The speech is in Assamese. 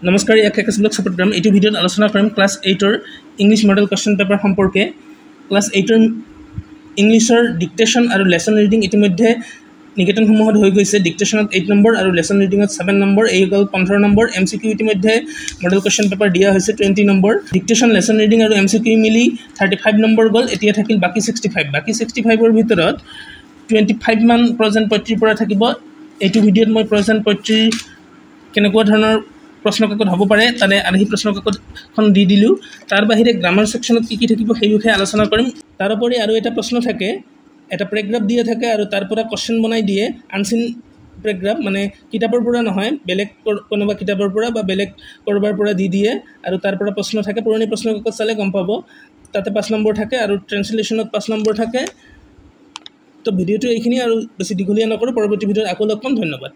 নমস্কাৰ, ইয়াক একেচ ব্লগ ছাপোৰ্ট কৰিম। এইটো ভিডিঅ'ত আলোচনা কৰিম ক্লাছ 8-ৰ ইংলিছ মডেল কুৱেশ্যন পেপাৰ সম্পৰ্কে। ক্লাছ 8-ৰ ইংলিছৰ ডিক্টেশ্যন আৰু লেচন ৰিডিং ইতিমধ্যে নিকেতনসমূহত হৈ গৈছে। ডিক্টেশ্যনত 8 নম্বৰ আৰু লেচন ৰিডিঙত 7 নম্বৰ, এই গ'ল 15 নম্বৰ। MCQ ইতিমধ্যে মডেল কুৱেশ্যন পেপাৰ দিয়া হৈছে 20 নম্বৰ। ডিক্টেশ্যন, লেচন ৰিডিং আৰু MCQ মিলি 35 নম্বৰ গ'ল। এতিয়া থাকিল বাকী 65। বাকী 65ৰ ভিতৰত 25 মান প্ৰেজেণ্ট পয়েট্ৰিৰ পৰা থাকিব। এইটো ভিডিঅ'ত মই প্ৰেজেণ্ট পয়েট্ৰিৰ কেনেকুৱা ধৰণৰ প্ৰশ্ন কাকত হ'ব পাৰে তাৰে আৰ্হি প্ৰশ্ন কাকতখন দি দিলোঁ। তাৰ বাহিৰে গ্ৰামাৰ ছেকশ্যনত কি থাকিব সেই বিষয়ে আলোচনা কৰিম। তাৰোপৰি আৰু এটা প্ৰশ্ন থাকে, এটা পেৰেগ্ৰাফ দিয়া থাকে আৰু তাৰ পৰা কুৱেশ্যন বনাই দিয়ে। আনচিন পেৰেগ্ৰাফ মানে কিতাপৰ পৰা নহয়, বেলেগ কোনোবা কিতাপৰ পৰা বা বেলেগ ক'ৰবাৰ পৰা দি দিয়ে আৰু তাৰ পৰা প্ৰশ্ন থাকে। পুৰণি প্ৰশ্ন কাকত চালে গম পাব, তাতে 5 নম্বৰ থাকে আৰু ট্ৰেঞ্চলেশ্যনত 5 নম্বৰ থাকে। তো ভিডিঅ'টো এইখিনি, আৰু বেছি দীঘলীয়া নকৰোঁ। পৰৱৰ্তী ভিডিঅ'ত আকৌ লগ পাম। ধন্যবাদ।